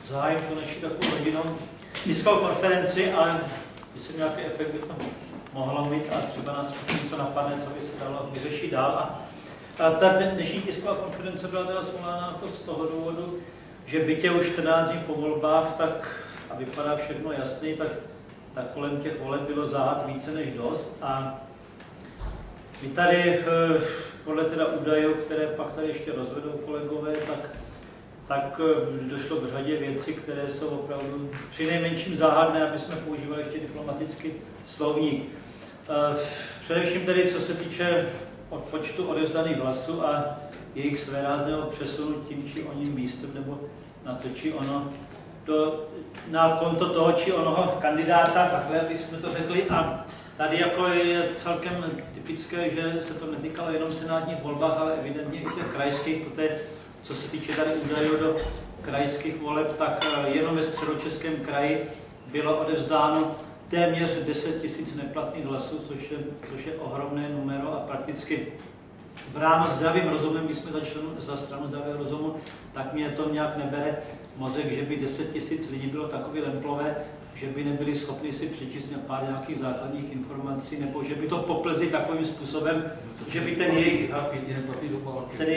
zahájím tu naši takovou rodinnou tiskovou konferenci, ale myslím, nějaký efekt by to mohlo mít a třeba nás něco napadne, co by se dalo vyřešit dál. A ta dnešní tisková konference byla teda svolána jako z toho důvodu, že bytě už 14 dní po volbách, tak a vypadá všechno jasný, tak kolem těch voleb bylo záhad více než dost. A my tady, podle teda údajů, které pak tady ještě rozvedou kolegové, tak došlo k řadě věcí, které jsou opravdu přinejmenším záhadné, aby jsme používali ještě diplomatický slovník. Především tedy, co se týče od počtu odevzdaných hlasů a jejich svérázného přesunu tím či oním místem, nebo na to či ono, na konto toho či onoho kandidáta, takhle bychom to řekli. A tady jako je celkem typické, že se to netýkalo jenom senátních volbách, ale evidentně i těch krajských, protože co se týče tady údajů do krajských voleb, tak jenom ve Středočeském kraji bylo odevzdáno téměř 10 000 neplatných hlasů, což je ohromné numero a prakticky bráno zdravým rozumem, když jsme za stranu zdravého rozumu, tak mě to nějak nebere mozek, že by 10 000 lidí bylo takový lemplové, že by nebyli schopni si přečíst pár nějakých základních informací, nebo že by to poplezli takovým způsobem, že by ten jejich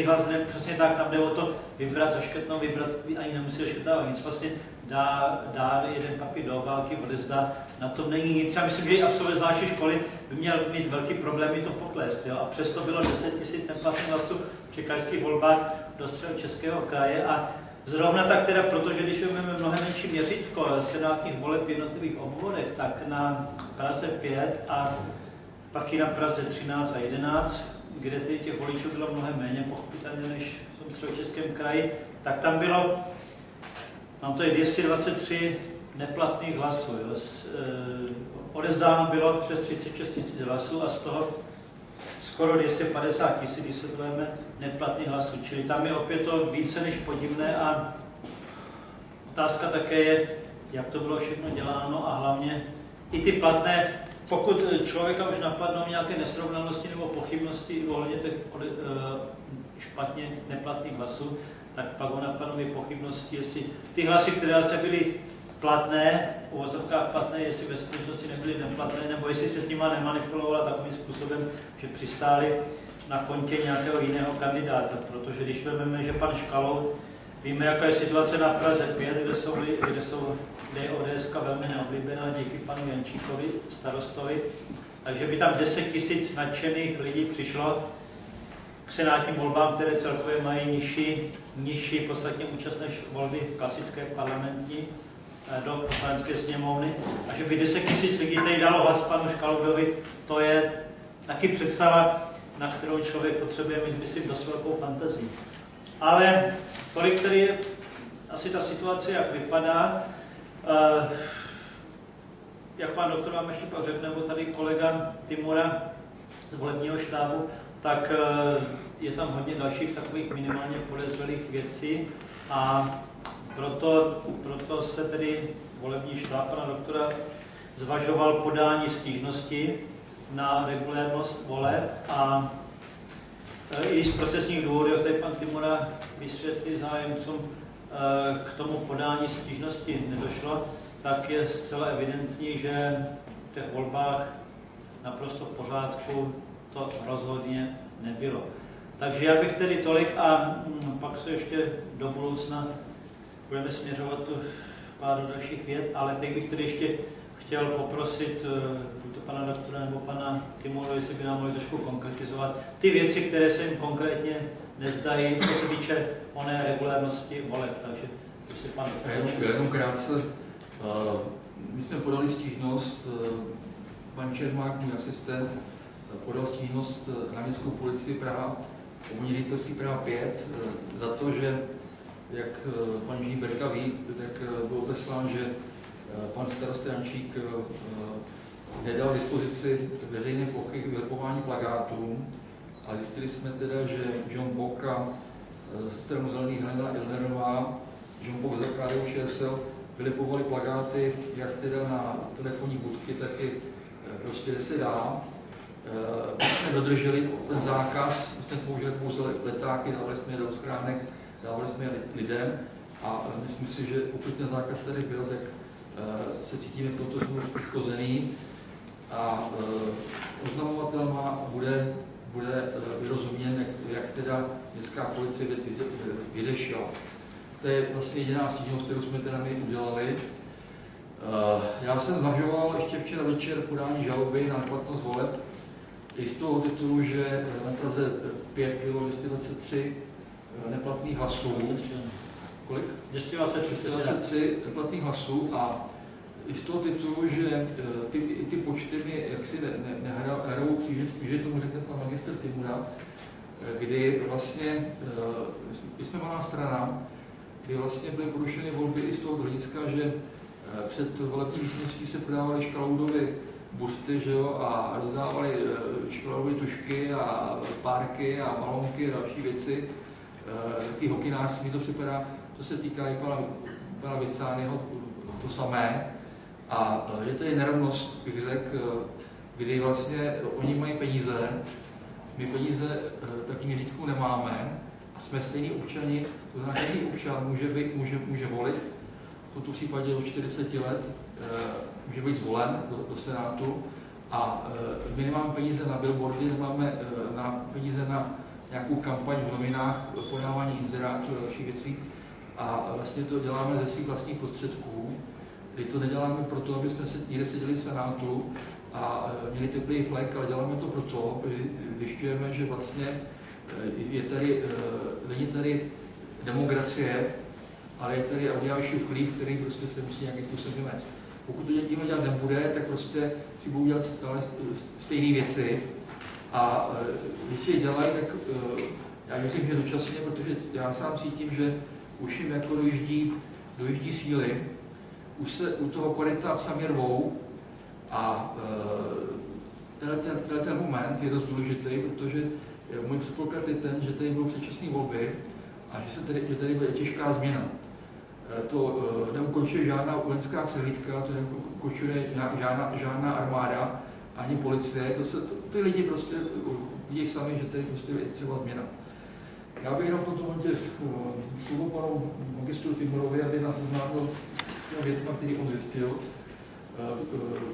hlas, přesně tak, tam jde o to vybrat, zaškrtnout, vybrat, ani nemusí zaškrtávat nic, vlastně dá jeden papír do obálky, odezdá, na tom není nic. Já myslím, že i absolvent zvláštní školy by měl mít velký problémy to poplést, jo? A přesto bylo 10 000 neplatných hlasů při krajských volbách do Středočeského kraje a zrovna tak teda, protože když máme mnohem menší měřítko senátních voleb v jednotlivých obvodech, tak na Praze 5 a pak i na Praze 13 a 11, kde těch voličů bylo mnohem méně pochopitelně než v tom Středočeském kraji, tak tam bylo, tam to je 223 neplatných hlasů. Jo. Odezdáno bylo přes 36 000 hlasů a z toho skoro 250 000, když se budeme neplatných hlasů. Čili tam je opět to více než podivné a otázka také je, jak to bylo všechno děláno a hlavně i ty platné, pokud člověka už napadnou nějaké nesrovnalosti nebo pochybnosti ohledně těch špatně neplatných hlasů, tak pak ho napadnou i pochybnosti, jestli ty hlasy, které se byly platné, v uvozovkách platné, jestli ve skutečnosti nebyly neplatné, nebo jestli se s nima nemanipulovala takovým způsobem, že přistáli na kontě nějakého jiného kandidáta. Protože když vezmeme, že pan Škalout, víme, jaká je situace na Praze 5, kde je ODS velmi neoblíbená díky panu Jančíkovi, starostovi, takže by tam 10 000 nadšených lidí přišlo k senátním volbám, které celkově mají nižší podstatně účast než volby klasické parlamentní do poslanecké sněmovny. A že by 10 000 lidí tady dalo hlas panu Škaloudovi, to je taky představa, na kterou člověk potřebuje mít, myslím, dost velkou fantazii. Ale tolik tedy je asi ta situace, jak vypadá. Jak pan doktor vám ještě pak řekne, nebo tady kolega Timura z volebního štábu, tak je tam hodně dalších takových minimálně podezřelých věcí a proto se tedy volební štáb pana doktora zvažoval podání stížnosti na regulérnost voleb a i z procesních důvodů, jak tady pan Timura vysvětlí zájemcům, k tomu podání stížnosti nedošlo, tak je zcela evidentní, že v těch volbách naprosto v pořádku to rozhodně nebylo. Takže já bych tedy tolik a pak se ještě do budoucna budeme směřovat tu pár dalších vět, ale teď bych tedy ještě chtěl poprosit buď to pana doktora nebo pana Timuru, jestli by nám mohli trošku konkretizovat ty věci, které se jim konkrétně nezdají, co se týče oné regulérnosti voleb. Takže jestli pan doktor... Jenom krátce. My jsme podali stížnost, pan Čermák, můj asistent, podal stížnost na městskou policii Praha, obvodní ředitelství Praha 5, za to, že, jak pan inženýr Berka ví, tak bylo obeslán, že pan starosta Jančík nedal dispozici veřejné plochy k vylepování plakátů a zjistili jsme teda, že John Bock a ze stranu Zelených Helena Ilnerová, John Bock za KDU-ČSL vylepovali plakáty jak teda na telefonní budky, tak i prostě kde se dá. My jsme dodrželi ten zákaz, jsme použili pouze letáky, dávali jsme je do schránek, dávali jsme je lidem a myslím si, že pokud ten zákaz tady byl, tak se cítíme v tomto smyslu poškozený a oznamovatel bude vyrozuměn, jak teda městská policie věc vyřešila. To je vlastně jediná stížnost, kterou jsme teda my udělali. Já jsem zvažoval ještě včera večer podání žaloby na neplatnost voleb i z toho titulu, že na Praze 5 bylo 223 neplatných hlasů. Kolik? 223 neplatných hlasů a i z toho titulu, že ty počty mi jaksi nehrajou, že tomu řekne pan magistr Timura, kdy vlastně, my jsme malá strana, kdy vlastně byly porušeny volby i z toho hlediska, že před volební místností se prodávaly škalaudovy busty, že jo, a rozdávali škalaudové tušky a párky a balonky a další věci. Taky hokinářství to připadá, co se týká i pana Vicányho, to samé. A je tady nerovnost, bych řekl, kdy vlastně oni mají peníze, my peníze taky měřítku nemáme a jsme stejní občani, to znamená, každý občan může volit, v tomto případě od 40 let může být zvolen do Senátu a my nemáme peníze na billboardy, nemáme peníze na nějakou kampaň v novinách, podávání inzerátů a dalších věcí a vlastně to děláme ze svých vlastních prostředků, kdy to neděláme proto, aby jsme někde seděli v Senátu a měli teplý flek, ale děláme to proto, že zjišťujeme, že vlastně není tady demokracie, ale je tady audiální vliv, který prostě se musí nějakým způsobem vymést. Pokud to tím dělat nebude, tak prostě si budou dělat stejné věci a když si je dělají, tak já myslím, že dočasně, protože já sám cítím, že už jim jako dojíždí síly, už se u toho koryta sami rvou a ten moment je dost důležitý, protože můj předpoklad je ten, že tady budou předčasné volby a že tady bude těžká změna. To neukončuje žádná vojenská přehlídka, to neukončuje žádná armáda, ani policie, ty lidi prostě vidí sami, že tady prostě je třeba změna. Já bych jenom v tomto momentě slovo panu magistru Timurovi, aby nás seznámil s těmi věcmi, které on zjistil.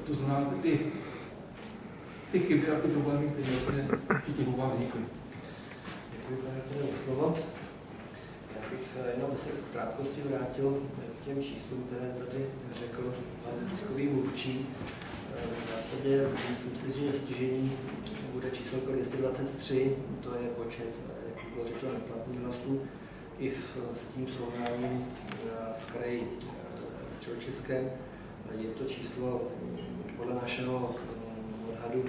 To znamená ty chyby a ty problémy, které vlastně v těch volbách vznikly. Děkuji, pane doktore, za slovo. Já bych jenom se v krátkosti vrátil k těm číslům, které tady řekl pan tiskový mluvčí. V zásadě myslím si, že stěžení bude číselko 223, to je počet, jak bylo řečeno, neplatných hlasů. I s tím srovnáním v kraji Středočeském je to číslo podle našeho odhadu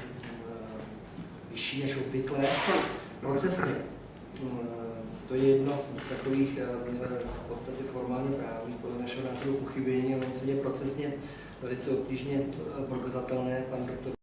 vyšší než obvykle. Procesně to je jedno z takových v podstatě formálně právních, podle našeho názoru pochybení, ale je procesně velice obtížně prokazatelné. Pan doktor